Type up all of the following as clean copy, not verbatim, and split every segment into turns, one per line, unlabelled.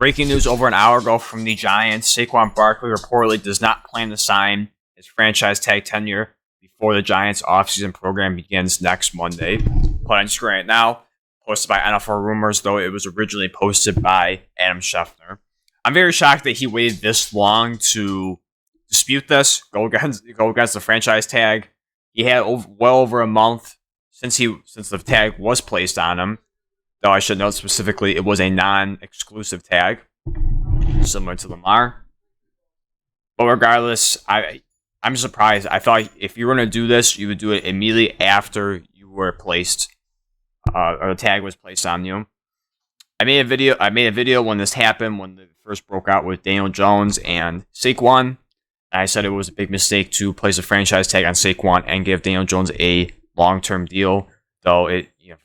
Breaking news over an hour ago from the Giants. Saquon Barkley reportedly does not plan to sign his franchise tag tenure before the Giants offseason program begins next Monday. Put on screen right now. Posted by NFL Rumors, though it was originally posted by Adam Schefter. I'm very shocked that he waited this long to dispute this, go against the franchise tag. He had well over a month since the tag was placed on him. Though I should note specifically, it was a non-exclusive tag, similar to Lamar. But regardless, I'm surprised. I thought if you were going to do this, you would do it immediately after you were placed, or the tag was placed on you. I made a video when this happened, when it first broke out with Daniel Jones and Saquon. I said it was a big mistake to place a franchise tag on Saquon and give Daniel Jones a long-term deal. Though if you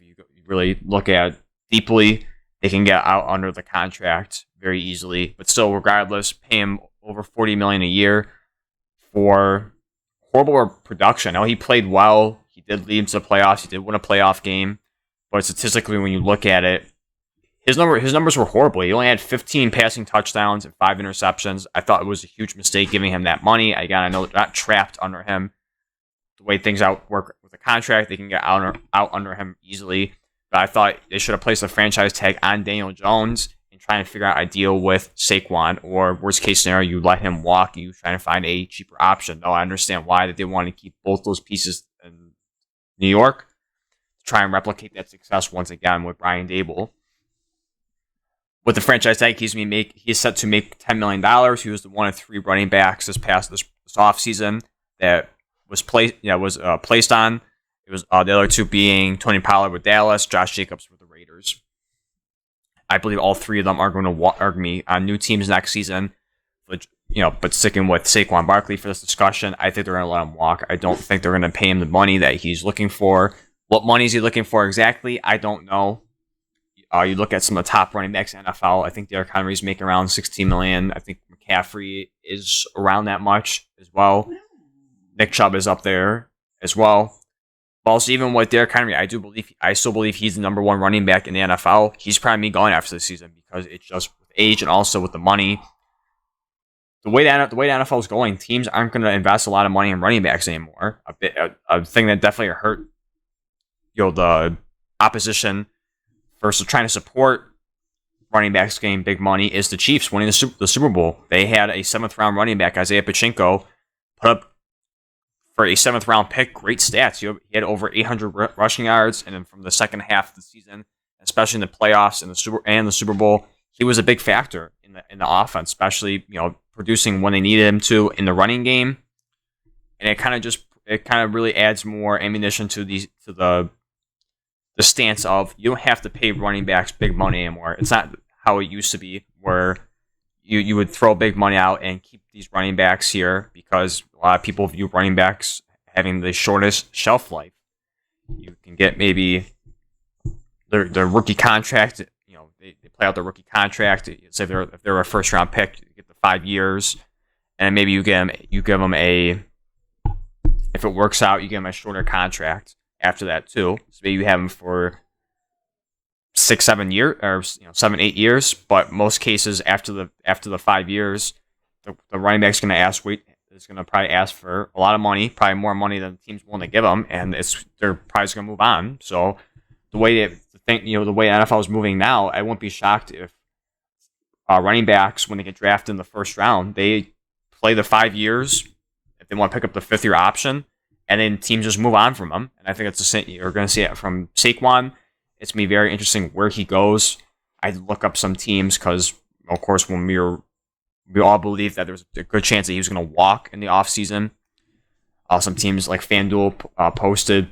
really look at it deeply, they can get out under the contract very easily. But still, regardless, pay him over $40 million a year for horrible production. Now, he played well. He did lead to the playoffs. He did win a playoff game. But statistically, when you look at it, his numbers were horrible. He only had 15 passing touchdowns and 5 interceptions. I thought it was a huge mistake giving him that money. Again, I know they're not trapped under him. The way things work with the contract, they can get out under him easily. But I thought they should have placed a franchise tag on Daniel Jones and try and figure out a deal with Saquon. Or worst case scenario, you let him walk. You try to find a cheaper option. Though I understand why they want to keep both those pieces in New York to try and replicate that success once again with Brian Daboll. With the franchise tag, he's set to make $10 million. He was the one of 3 running backs this offseason that was placed on. It was the other 2 being Tony Pollard with Dallas, Josh Jacobs with the Raiders. I believe all 3 of them are going to be on new teams next season. But sticking with Saquon Barkley for this discussion, I think they're going to let him walk. I don't think they're going to pay him the money that he's looking for. What money is he looking for exactly? I don't know. You look at some of the top running backs in the NFL. I think Derrick Henry's making around $16 million. I think McCaffrey is around that much as well. Nick Chubb is up there as well. But also, even with Derrick Henry, I still believe he's the number 1 running back in the NFL. He's probably going after this season because it's just with age and also with the money. The way the NFL is going, teams aren't going to invest a lot of money in running backs anymore. A thing that definitely hurt, the opposition versus trying to support running backs getting big money is the Chiefs winning the Super Bowl. They had a 7th round running back, Isaiah Pacheco, put up for a 7th round pick great stats. He had over 800 rushing yards, and then from the second half of the season, especially in the playoffs and the Super Bowl, he was a big factor in the offense, especially producing when they needed him to in the running game. And it kind of really adds more ammunition to the stance of you don't have to pay running backs big money anymore. It's not how it used to be, where you would throw big money out and keep these running backs here because a lot of people view running backs having the shortest shelf life. You can get maybe their rookie contract. They play out their rookie contract. Say if they're a 1st round pick, you get the 5 years, and maybe you give them a, if it works out, you give them a shorter contract after that too. So maybe you have them for 6-7 years or 7-8 years. But most cases after the 5 years, the running back's going to probably ask for a lot of money, probably more money than the team's willing to give them, and they're probably going to move on. So the way the way NFL is moving now, I won't be shocked if running backs, when they get drafted in the 1st round, they play the 5 years if they want to pick up the 5th year option. And then teams just move on from him. And I think it's the same. You're going to see it from Saquon. It's going to be very interesting where he goes. I look up some teams because, of course, when we all believed that there was a good chance that he was going to walk in the offseason. Some teams like FanDuel posted,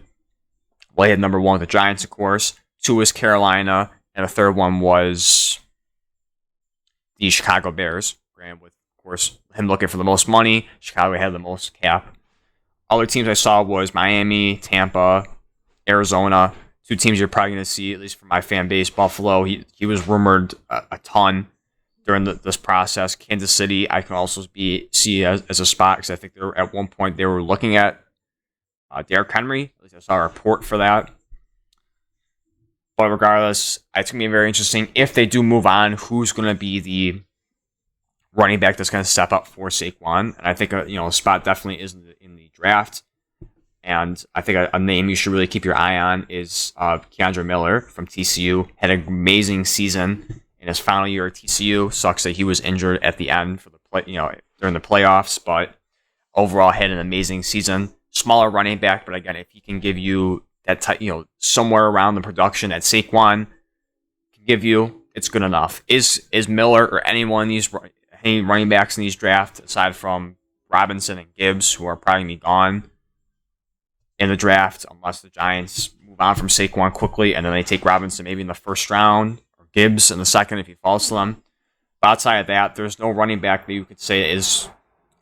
well, he had number 1 with the Giants, of course. 2 was Carolina. And the 3rd one was the Chicago Bears. Granted, with, of course, him looking for the most money. Chicago had the most cap. Other teams I saw was Miami, Tampa, Arizona. 2 teams you're probably going to see, at least for my fan base. Buffalo, he was rumored a ton during this process. Kansas City, I can also see as a spot because I think at one point they were looking at Derrick Henry. At least I saw a report for that. But regardless, it's going to be very interesting. If they do move on, who's going to be the running back that's going to step up for Saquon? And I think a spot definitely is in the draft. And I think a name you should really keep your eye on is Keandre Miller from TCU. Had an amazing season in his final year at TCU. Sucks that he was injured at the end for the during the playoffs, but overall had an amazing season. Smaller running back, but again, if he can give you that type, somewhere around the production that Saquon can give you, it's good enough. Is Miller or any running backs in these drafts aside from Robinson and Gibbs, who are probably going to be gone in the draft unless the Giants move on from Saquon quickly and then they take Robinson maybe in the first round or Gibbs in the second if he falls to them. But outside of that, there's no running back that you could say is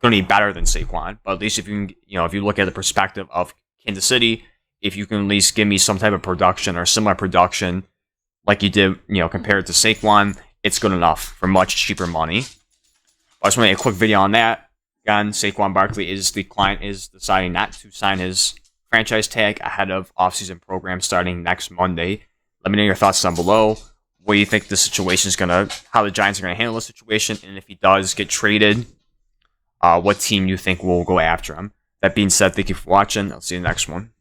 going to be better than Saquon. But at least if you can, if you look at the perspective of Kansas City, if you can at least give me some type of production or similar production like you did, compared to Saquon, it's good enough for much cheaper money. But I just want to make a quick video on that. Again, Saquon Barkley the client is deciding not to sign his franchise tag ahead of offseason program starting next Monday. Let me know your thoughts down below. What do you think the situation is how the Giants are going to handle the situation? And if he does get traded, what team you think will go after him? That being said, thank you for watching. I'll see you in the next one.